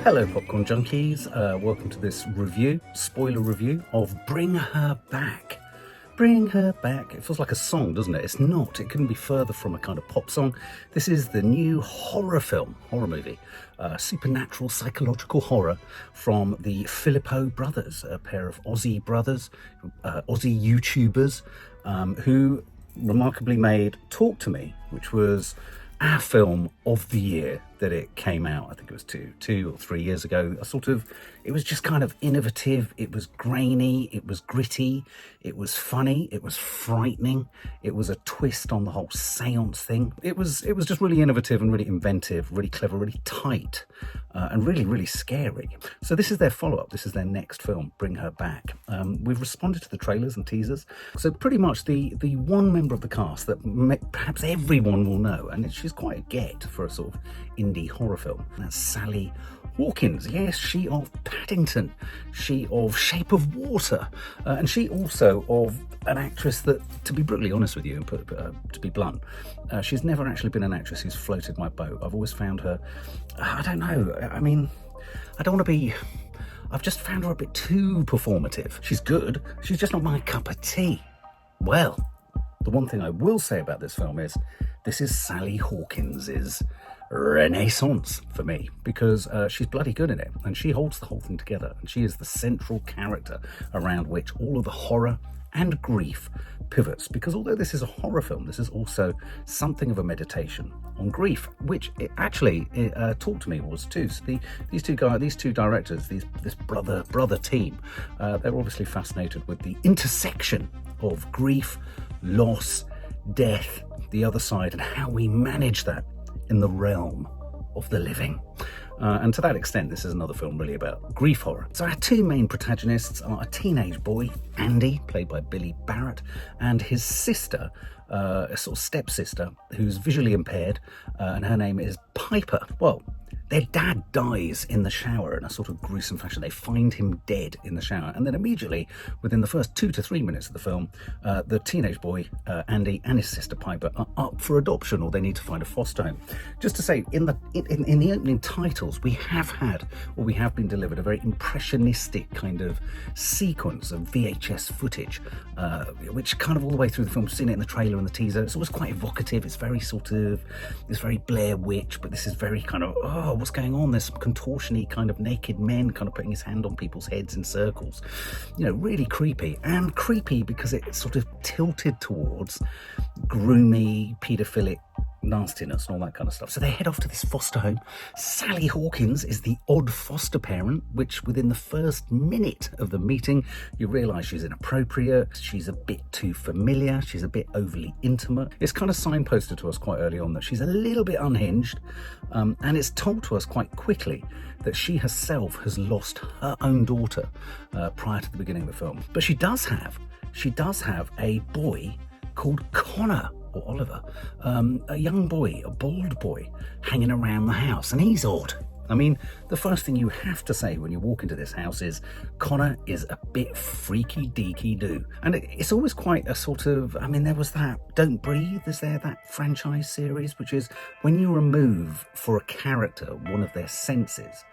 Hello Popcorn Junkies, welcome to this spoiler review of Bring Her Back. Bring Her Back. It feels like a song, doesn't it? It's not. It couldn't be further from a kind of pop song. This is the new horror movie, supernatural psychological horror from the Philippou brothers, a pair of Aussie brothers, Aussie YouTubers, who remarkably made Talk to Me, which was our film of the year that it came out. I think it was two or 3 years ago. It was just kind of innovative. It was grainy. It was gritty. It was funny. It was frightening. It was a twist on the whole seance thing. It was just really innovative and really inventive, really clever, really tight, and really, really scary. So this is their follow-up. This is their next film, Bring Her Back. We've responded to the trailers and teasers. So pretty much the one member of the cast that perhaps everyone will know, and she's quite a get for a sort of indie horror film. That's Sally Hawkins. Yes, she of Paddington, she of Shape of Water, and she also of an actress that, to be brutally honest with you and to be blunt, she's never actually been an actress who's floated my boat. I've always found her, I don't know, I mean, I don't want to be, I've just found her a bit too performative. She's good, she's just not my cup of tea. Well, the one thing I will say about this film is this is Sally Hawkins's renaissance for me, because she's bloody good in it and she holds the whole thing together, and she is the central character around which all of the horror and grief pivots. Because although this is a horror film, this is also something of a meditation on grief, which Talk to Me was too. So these two directors, this brother team, they're obviously fascinated with the intersection of grief, loss, death, the other side, and how we manage that in the realm of the living. And to that extent, this is another film really about grief horror. So our two main protagonists are a teenage boy, Andy, played by Billy Barratt, and his sister, a sort of stepsister, who's visually impaired, and her name is Piper. Well, their dad dies in the shower in a sort of gruesome fashion. They find him dead in the shower. And then immediately, within the first 2 to 3 minutes of the film, the teenage boy, Andy, and his sister Piper are up for adoption, or they need to find a foster home. Just to say, in the opening titles, we have been delivered a very impressionistic kind of sequence of VHS footage, which kind of all the way through the film, we've seen it in the trailer and the teaser. It's always quite evocative. It's very Blair Witch, but this is very kind of, what's going on? There's some contortion-y kind of naked men kind of putting his hand on people's heads in circles. You know, really creepy. And creepy because it's sort of tilted towards groomy, paedophilic nastiness and all that kind of stuff. So they head off to this foster home. Sally Hawkins is the odd foster parent, which within the first minute of the meeting, you realise she's inappropriate, she's a bit too familiar, she's a bit overly intimate. It's kind of signposted to us quite early on that she's a little bit unhinged, and it's told to us quite quickly that she herself has lost her own daughter prior to the beginning of the film. But she does have a boy called Connor, or Oliver, a young boy, a bald boy, hanging around the house, and he's odd. I mean, the first thing you have to say when you walk into this house is Connor is a bit freaky deaky do. And it's always quite a sort of, I mean, there was that Don't Breathe, is there, that franchise series, which is when you remove for a character one of their senses,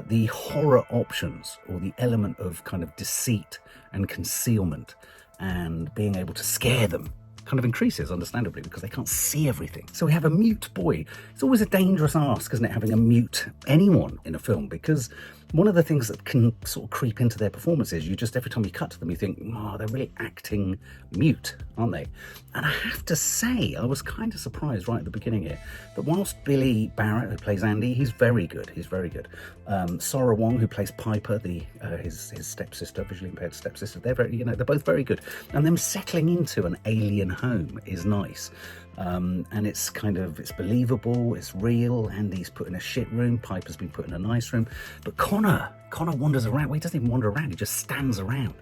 the horror options, or the element of kind of deceit and concealment and being able to scare them, kind of increases, understandably, because they can't see everything. So we have a mute boy. It's always a dangerous ask, isn't it, having a mute anyone in a film, because one of the things that can sort of creep into their performances, you just, every time you cut to them, you think, oh, they're really acting mute, aren't they? And I have to say, I was kind of surprised right at the beginning here, that whilst Billy Barratt, who plays Andy, he's very good. Sora Wong, who plays Piper, his stepsister, visually impaired stepsister, they're both very good. And them settling into an alien home is nice. And it's believable, it's real. Andy's put in a shit room, Piper's been put in a nice room. But Connor wanders around. Well, he doesn't even wander around, he just stands around,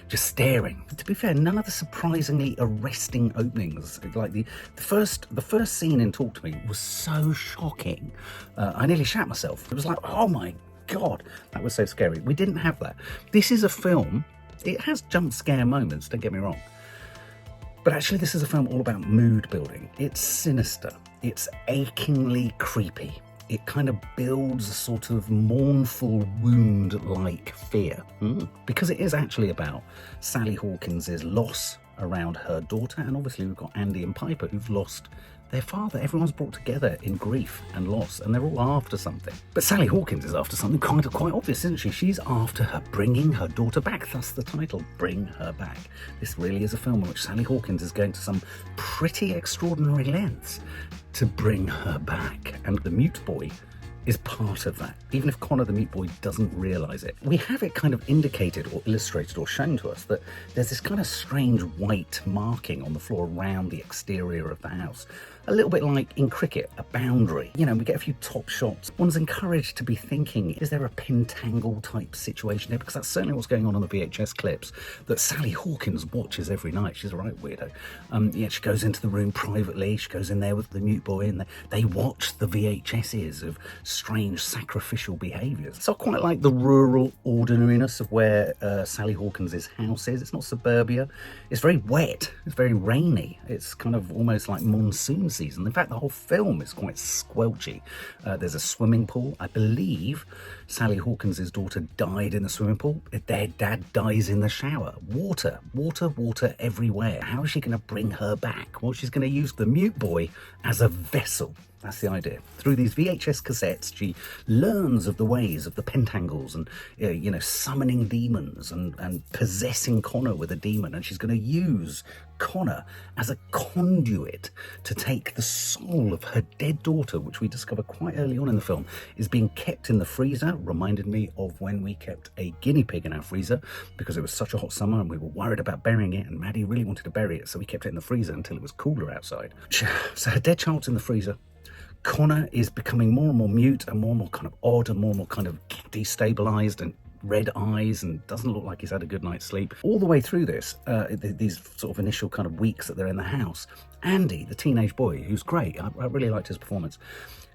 just staring. To be fair, none of the surprisingly arresting openings, like the first scene in Talk to Me was so shocking. I nearly shat myself. It was like, oh my God, that was so scary. We didn't have that. This is a film, it has jump scare moments, don't get me wrong. But actually, this is a film all about mood building. It's sinister. It's achingly creepy. it kind of builds a sort of mournful wound-like fear. Because it is actually about Sally Hawkins' loss around her daughter, and obviously we've got Andy and Piper who've lost their father. Everyone's brought together in grief and loss, and they're all after something. But Sally Hawkins is after something quite obvious, isn't she? She's after her bringing her daughter back. Thus the title, Bring Her Back. This really is a film in which Sally Hawkins is going to some pretty extraordinary lengths to bring her back. And the mute boy is part of that, even if Connor the mute boy doesn't realise it. We have it kind of indicated or illustrated or shown to us that there's this kind of strange white marking on the floor around the exterior of the house. A little bit like in cricket, a boundary. You know, we get a few top shots. One's encouraged to be thinking, is there a pentangle type situation here? Because that's certainly what's going on the VHS clips that Sally Hawkins watches every night. She's a right weirdo. Yeah, she goes into the room privately. She goes in there with the mute boy, and they watch the VHSs of strange sacrificial behaviours. So I quite like the rural ordinariness of where Sally Hawkins' house is. It's not suburbia. It's very wet. It's very rainy. It's kind of almost like monsoon season. In fact, the whole film is quite squelchy. There's a swimming pool. I believe Sally Hawkins' daughter died in the swimming pool. Their dad dies in the shower. Water everywhere. How is she going to bring her back? Well, she's going to use the mute boy as a vessel. That's the idea. Through these VHS cassettes, she learns of the ways of the pentangles and, you know, summoning demons and possessing Connor with a demon. And she's going to use Connor as a conduit to take the soul of her dead daughter, which we discover quite early on in the film, is being kept in the freezer. Reminded me of when we kept a guinea pig in our freezer because it was such a hot summer and we were worried about burying it, and Maddie really wanted to bury it, so we kept it in the freezer until it was cooler outside. So her dead child's in the freezer. Connor is becoming more and more mute and more kind of odd and more kind of destabilized and red eyes and doesn't look like he's had a good night's sleep. All the way through this, these sort of initial kind of weeks that they're in the house, Andy, the teenage boy, who's great, I really liked his performance.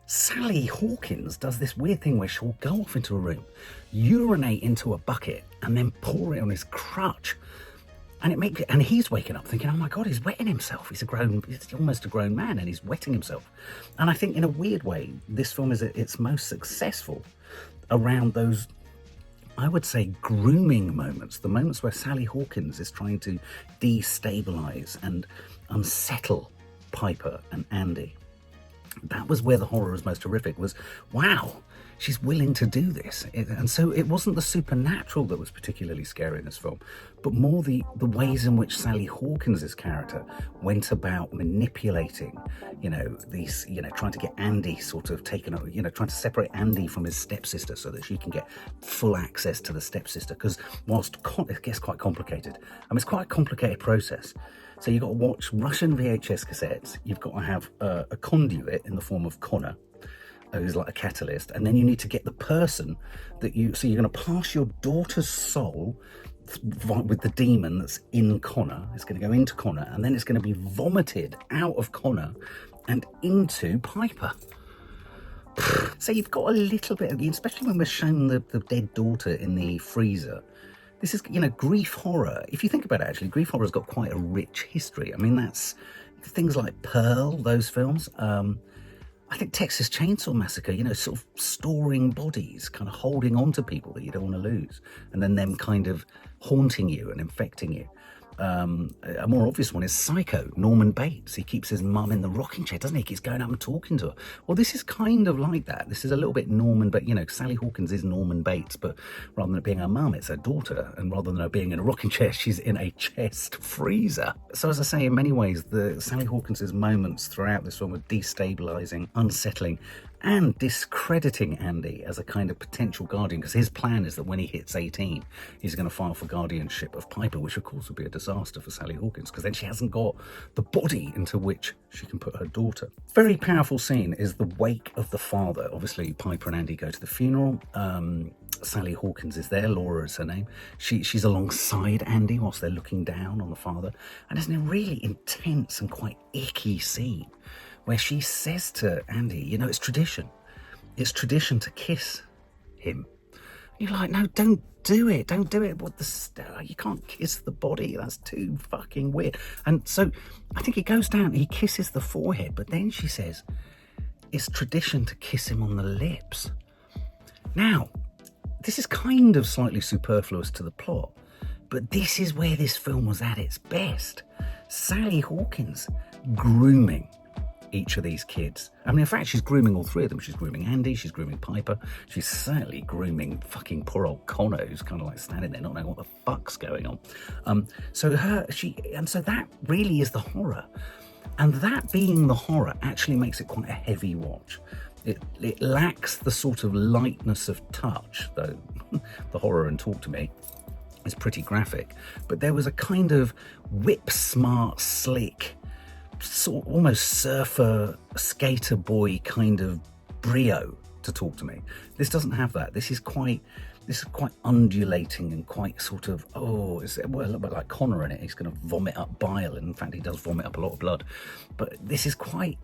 Sally Hawkins does this weird thing where she'll go off into a room, urinate into a bucket, and then pour it on his crutch. And he's waking up thinking, oh my God, he's wetting himself. He's almost a grown man, and he's wetting himself. And I think in a weird way, this film is at its most successful around those, I would say, grooming moments, the moments where Sally Hawkins is trying to destabilize and unsettle Piper and Andy. That was where the horror was most horrific, was, wow, she's willing to do this. And so it wasn't the supernatural that was particularly scary in this film, but more the ways in which Sally Hawkins' character went about manipulating, trying to get Andy sort of taken over, trying to separate Andy from his stepsister so that she can get full access to the stepsister. Because whilst it gets quite complicated, it's quite a complicated process. So you've got to watch Russian VHS cassettes, you've got to have a conduit in the form of Connor, who's like a catalyst, and then you need to get the person so you're going to pass your daughter's soul with the demon that's in Connor. It's going to go into Connor, and then it's going to be vomited out of Connor and into Piper. So you've got a little bit of, especially when we're shown the dead daughter in the freezer. This is, grief horror. If you think about it, actually, grief horror's got quite a rich history. That's things like Pearl, those films. I think Texas Chainsaw Massacre, sort of storing bodies, kind of holding on to people that you don't want to lose, and then them kind of haunting you and infecting you. A more obvious one is Psycho, Norman Bates. He keeps his mum in the rocking chair, doesn't he? He keeps going up and talking to her. Well, this is kind of like that. This is a little bit Norman, but Sally Hawkins is Norman Bates, but rather than it being her mum, it's her daughter. And rather than her being in a rocking chair, she's in a chest freezer. So as I say, in many ways, the Sally Hawkins' moments throughout this film are destabilizing, unsettling, and discrediting Andy as a kind of potential guardian, because his plan is that when he hits 18, he's going to file for guardianship of Piper, which of course would be a disaster for Sally Hawkins, because then she hasn't got the body into which she can put her daughter. Very powerful scene is the wake of the father. Obviously, Piper and Andy go to the funeral. Sally Hawkins is there, Laura is her name. She's alongside Andy whilst they're looking down on the father. And there's a really intense and quite icky scene where she says to Andy, it's tradition. It's tradition to kiss him. You're like, no, don't do it. Don't do it. You can't kiss the body. That's too fucking weird. And so I think he goes down, he kisses the forehead, but then she says, it's tradition to kiss him on the lips. Now, this is kind of slightly superfluous to the plot, but this is where this film was at its best. Sally Hawkins grooming each of these kids. I mean, in fact, she's grooming all three of them. She's grooming Andy, she's grooming Piper, she's certainly grooming fucking poor old Connor, who's kind of like standing there not knowing what the fuck's going on. So that really is the horror. And that being the horror actually makes it quite a heavy watch. It lacks the sort of lightness of touch, though the horror in Talk to Me is pretty graphic. But there was a kind of whip-smart, slick, sort of almost surfer, skater boy kind of brio to Talk to Me. This doesn't have that. This is quite undulating and quite sort of, a little bit like Connor in it. He's going to vomit up bile, and in fact he does vomit up a lot of blood. But this is quite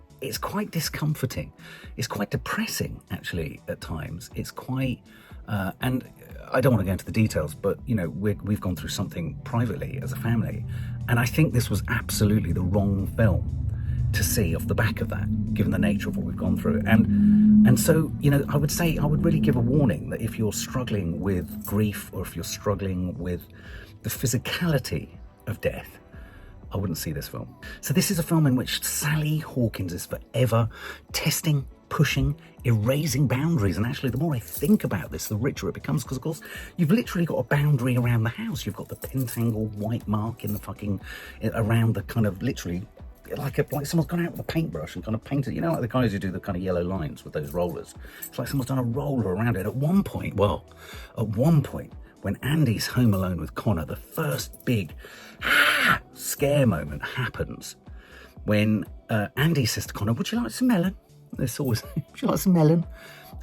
discomforting. It's quite depressing, actually, at times. It's quite, and I don't want to go into the details, but, you know, we've gone through something privately as a family, and I think this was absolutely the wrong film to see off the back of that, given the nature of what we've gone through. And so, you know, I would really give a warning that if you're struggling with grief, or if you're struggling with the physicality of death, I wouldn't see this film. So this is a film in which Sally Hawkins is forever testing, pushing, erasing boundaries. And actually, the more I think about this, the richer it becomes, because of course you've literally got a boundary around the house. You've got the pentangle white mark in the fucking around the kind of literally like someone's gone out with a paintbrush and kind of painted, you know, like the guys who do the kind of yellow lines with those rollers. It's like someone's done a roller around it. At one point, when Andy's home alone with Connor, the first big scare moment happens when Andy says to Connor, "Would you like some melon?" It's always, "Would you like some melon?"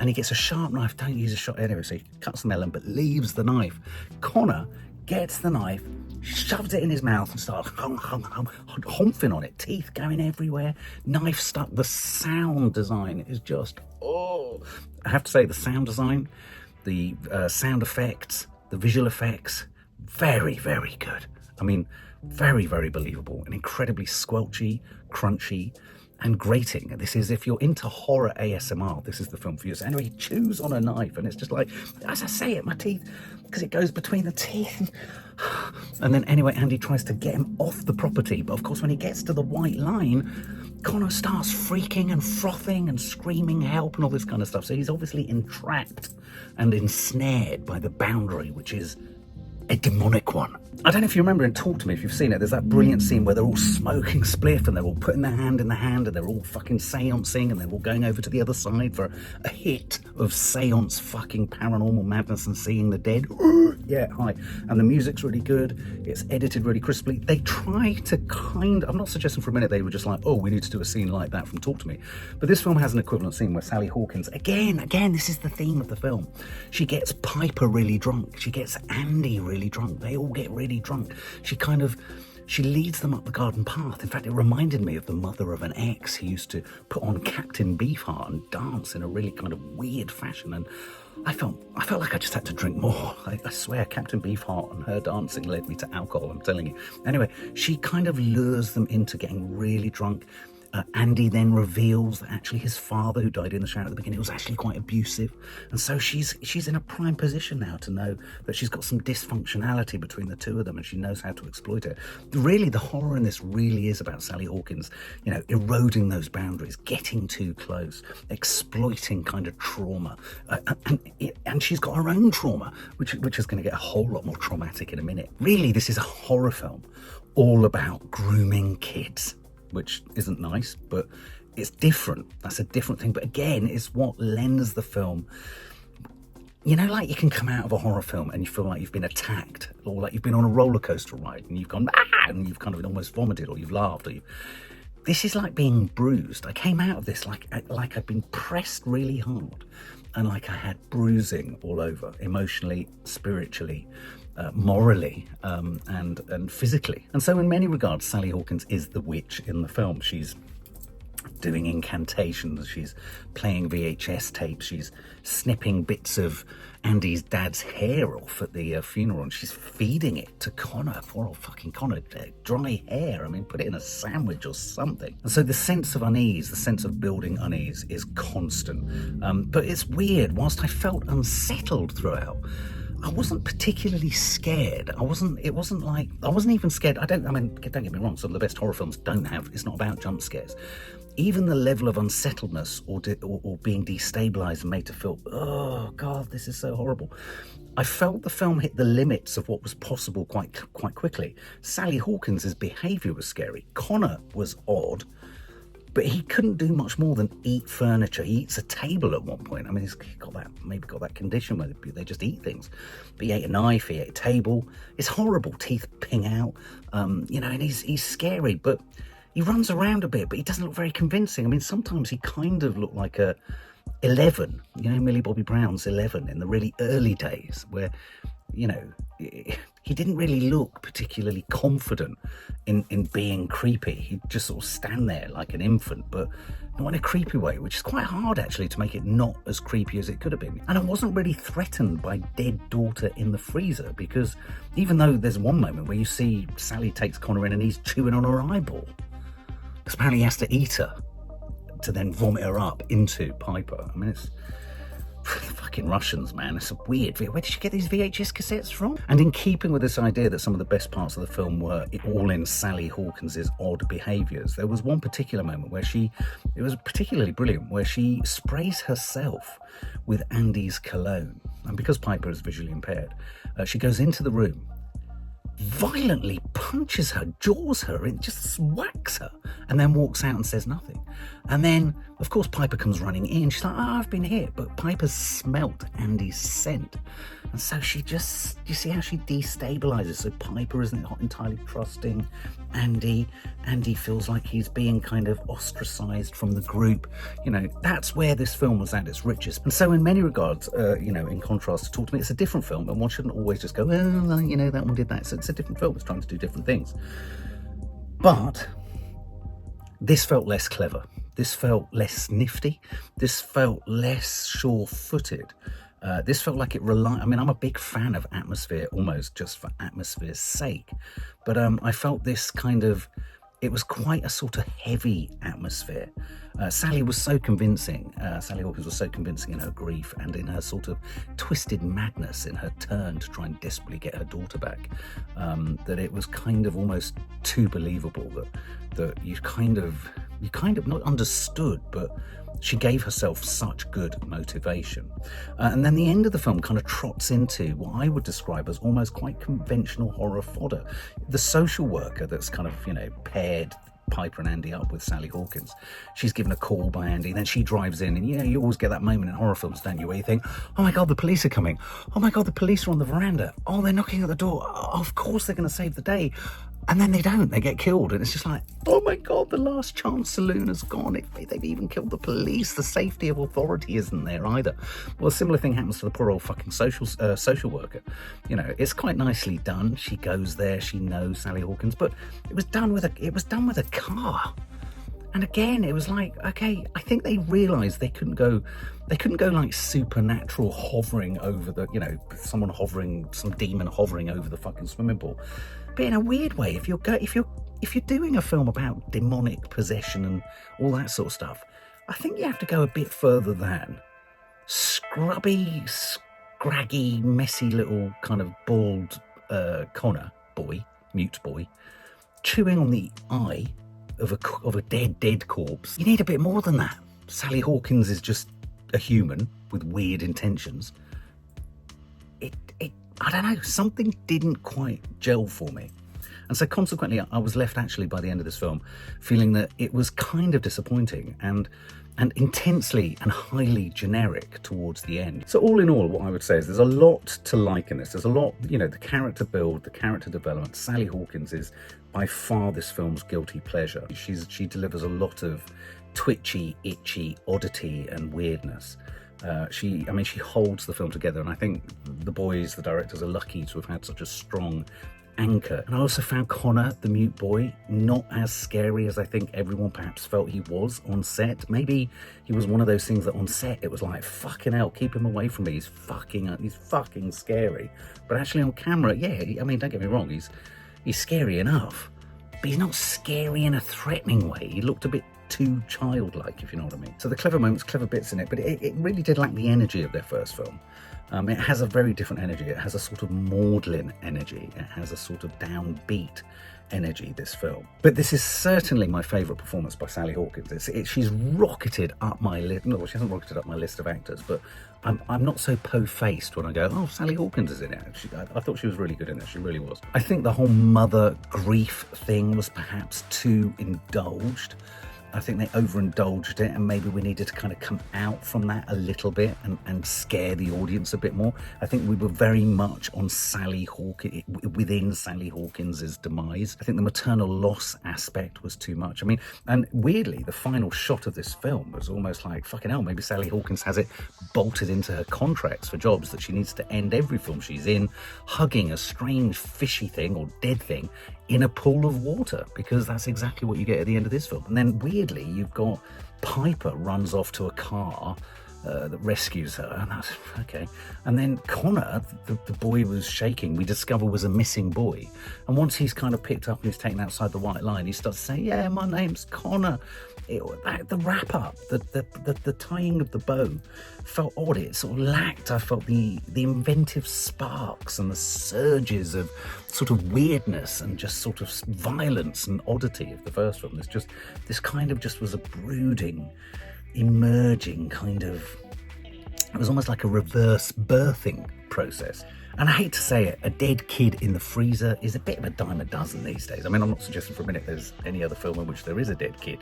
And he gets a sharp knife. Don't use a shot anyway, so he cuts the melon but leaves the knife. Connor gets the knife, shoves it in his mouth and starts humping on it, teeth going everywhere, knife stuck. The sound design is just, I have to say, the sound design, the sound effects, the visual effects, very, very good. I mean, very, very believable and incredibly squelchy, crunchy, and grating. This is, if you're into horror ASMR, this is the film for you. So anyway, he chews on a knife, and it's just like, as I say it, my teeth, because it goes between the teeth. And then anyway, Andy tries to get him off the property, but of course when he gets to the white line, Connor starts freaking and frothing and screaming help and all this kind of stuff. So he's obviously entrapped and ensnared by the boundary, which is a demonic one. I don't know if you remember in Talk to Me, if you've seen it, there's that brilliant scene where they're all smoking spliff and they're all putting their hand in the hand and they're all fucking seancing and they're all going over to the other side for a hit of seance fucking paranormal madness and seeing the dead. Yeah, hi. And the music's really good. It's edited really crisply. They try to I'm not suggesting for a minute they were just like, oh, we need to do a scene like that from Talk to Me. But this film has an equivalent scene where Sally Hawkins, again, this is the theme of the film. She gets Piper really drunk. She gets Andy really drunk. They all get really drunk. She leads them up the garden path. In fact, it reminded me of the mother of an ex who used to put on Captain Beefheart and dance in a really kind of weird fashion. And I felt like I just had to drink more. I swear, Captain Beefheart and her dancing led me to alcohol, I'm telling you. Anyway, she kind of lures them into getting really drunk. Andy then reveals that actually his father, who died in the shower at the beginning, was actually quite abusive. And so she's in a prime position now to know that she's got some dysfunctionality between the two of them and she knows how to exploit it. Really, the horror in this really is about Sally Hawkins, you know, eroding those boundaries, getting too close, exploiting kind of trauma. And she's got her own trauma, which is going to get a whole lot more traumatic in a minute. Really, this is a horror film all about grooming kids, which isn't nice, but it's different. That's a different thing. But again, it's what lends the film. You know, like you can come out of a horror film and you feel like you've been attacked, or like you've been on a roller coaster ride and you've gone, and you've kind of almost vomited, or you've laughed, This is like being bruised. I came out of this like I'd been pressed really hard and like I had bruising all over, emotionally, spiritually, morally, and physically. And so in many regards, Sally Hawkins is the witch in the film. She's doing incantations, she's playing VHS tapes, she's snipping bits of Andy's dad's hair off at the funeral, and she's feeding it to Connor. Poor old fucking Connor, dry hair. I mean, put it in a sandwich or something. And so the sense of unease, the sense of building unease is constant. But it's weird, whilst I felt unsettled throughout, I wasn't particularly scared. I wasn't even scared. Don't get me wrong, some of the best horror films it's not about jump scares. Even the level of unsettledness or being destabilized and made to feel, oh God, this is so horrible. I felt the film hit the limits of what was possible quite quickly. Sally Hawkins' behavior was scary. Connor was odd, but he couldn't do much more than eat furniture. He eats a table at one point. I mean, he's got that condition where they just eat things. But he ate a knife, he ate a table. It's horrible, teeth ping out. And he's scary, but he runs around a bit, but he doesn't look very convincing. I mean, sometimes he kind of looked like a 11, Millie Bobby Brown's 11 in the really early days, where, he didn't really look particularly confident in being creepy. He'd just sort of stand there like an infant, but not in a creepy way, which is quite hard actually to make it not as creepy as it could have been. And I wasn't really threatened by dead daughter in the freezer, because even though there's one moment where you see Sally takes Connor in and he's chewing on her eyeball, because apparently he has to eat her to then vomit her up into Piper. I mean, it's fucking Russians, man. It's a weird. Where did you get these VHS cassettes from? And in keeping with this idea that some of the best parts of the film were all in Sally Hawkins' odd behaviours, there was one particular moment where it was particularly brilliant, where she sprays herself with Andy's cologne. And because Piper is visually impaired, she goes into the room, violently punches her, jaws her, it just whacks her, and then walks out and says nothing. And then, of course, Piper comes running in. She's like, I've been hit. But Piper's smelt Andy's scent. And so you see how she destabilizes. So Piper isn't entirely trusting Andy. Andy feels like he's being kind of ostracized from the group. That's where this film was at its richest. And so in many regards, in contrast to Talk to Me, it's a different film, and one shouldn't always just go, that one did that. So it's a different film. It's trying to do different things. But this felt less clever. This felt less nifty. This felt less sure-footed. This felt like it relied... I mean, I'm a big fan of atmosphere, almost just for atmosphere's sake. But I felt this kind of... It was quite a sort of heavy atmosphere. Sally was so convincing. Sally Hawkins was so convincing in her grief and in her sort of twisted madness in her turn to try and desperately get her daughter back, that it was kind of almost too believable that you kind of not understood, but she gave herself such good motivation. And then the end of the film kind of trots into what I would describe as almost quite conventional horror fodder. The social worker that's kind of, paired Piper and Andy up with Sally Hawkins. She's given a call by Andy, then she drives in, and you always get that moment in horror films, don't you, where you think, oh my God, the police are coming. Oh my God, the police are on the veranda. Oh, they're knocking at the door. Oh, of course they're going to save the day. And then they don't, they get killed. And it's just like, oh my God, the last chance saloon has gone. They've even killed the police. The safety of authority isn't there either. Well, a similar thing happens to the poor old fucking social worker. It's quite nicely done. She goes there, she knows Sally Hawkins, but it was done with a car. And again, it was like, okay, I think they realised they couldn't go like supernatural hovering over some demon hovering over the fucking swimming pool. But in a weird way, if you're doing a film about demonic possession and all that sort of stuff, I think you have to go a bit further than scrubby, scraggy, messy little kind of bald Connor boy, mute boy, chewing on the eye of a dead corpse. You need a bit more than that. Sally Hawkins is just a human with weird intentions. I don't know, something didn't quite gel for me. And so consequently, I was left actually by the end of this film feeling that it was kind of disappointing and intensely and highly generic towards the end. So all in all, what I would say is there's a lot to like in this. There's a lot, the character build, the character development. Sally Hawkins is by far this film's guilty pleasure. She delivers a lot of twitchy, itchy oddity and weirdness. She holds the film together, and I think the directors are lucky to have had such a strong anchor. And I also found Connor, the mute boy, not as scary as I think everyone perhaps felt he was on set. Maybe he was one of those things that on set it was like, fucking hell, keep him away from me. He's fucking scary. But actually on camera, yeah, I mean, don't get me wrong, he's scary enough, but he's not scary in a threatening way. He looked a bit too childlike, if you know what I mean. So the clever moments, clever bits in it, but it really did lack the energy of their first film. It has a very different energy. It has a sort of maudlin energy. It has a sort of downbeat energy, this film. But this is certainly my favourite performance by Sally Hawkins. She's rocketed up my list. No, she hasn't rocketed up my list of actors, but I'm not so po-faced when I go, oh, Sally Hawkins is in it. I thought she was really good in it. She really was. I think the whole mother grief thing was perhaps too indulged. I think they overindulged it, and maybe we needed to kind of come out from that a little bit and scare the audience a bit more. I think we were very much on Sally Hawkins, within Sally Hawkins's demise. I think the maternal loss aspect was too much. I mean, and weirdly, the final shot of this film was almost like, fucking hell, maybe Sally Hawkins has it bolted into her contracts for jobs that she needs to end every film she's in, hugging a strange fishy thing or dead thing in a pool of water, because that's exactly what you get at the end of this film. And then weirdly, you've got Piper runs off to a car that rescues her, and that's okay. And then Connor, the boy was shaking, we discover was a missing boy. And once he's kind of picked up and he's taken outside the white line, he starts saying, yeah, my name's Connor. The wrap up, the tying of the bow felt odd. It sort of lacked, I felt, the inventive sparks and the surges of sort of weirdness and just sort of violence and oddity of the first film. This kind of just was a brooding, emerging kind of, it was almost like a reverse birthing process. And I hate to say it, a dead kid in the freezer is a bit of a dime a dozen these days. I mean, I'm not suggesting for a minute there's any other film in which there is a dead kid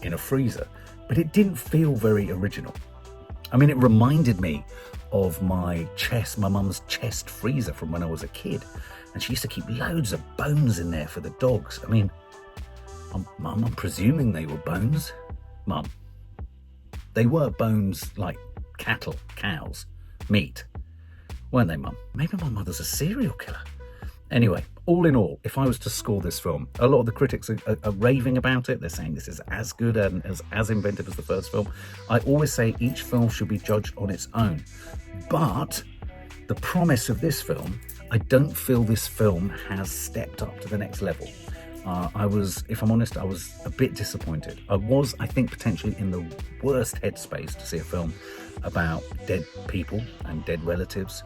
in a freezer, but it didn't feel very original. I mean, it reminded me of my mum's chest freezer from when I was a kid, and she used to keep loads of bones in there for the dogs. I mean, Mum, I'm presuming they were bones. Mum, they were bones like cattle, cows, meat, weren't they, Mum? Maybe my mother's a serial killer. Anyway, all in all, if I was to score this film, a lot of the critics are raving about it. They're saying this is as good and as inventive as the first film. I always say each film should be judged on its own. But the promise of this film, I don't feel this film has stepped up to the next level. If I'm honest, I was a bit disappointed. I think, potentially in the worst headspace to see a film about dead people and dead relatives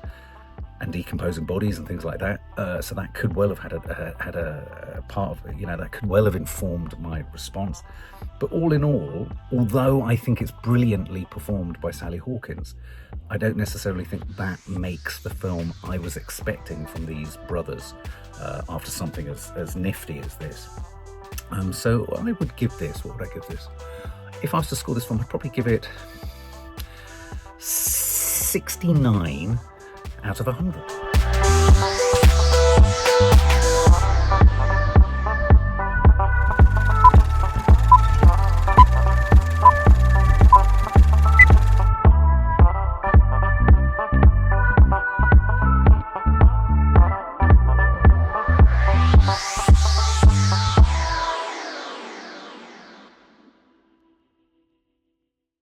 and decomposing bodies and things like that. So that could well have had a part of, that could well have informed my response. But all in all, although I think it's brilliantly performed by Sally Hawkins, I don't necessarily think that makes the film I was expecting from these brothers after something as nifty as this. So I would give this, what would I give this? If I was to score this film, I'd probably give it 69 out of 100.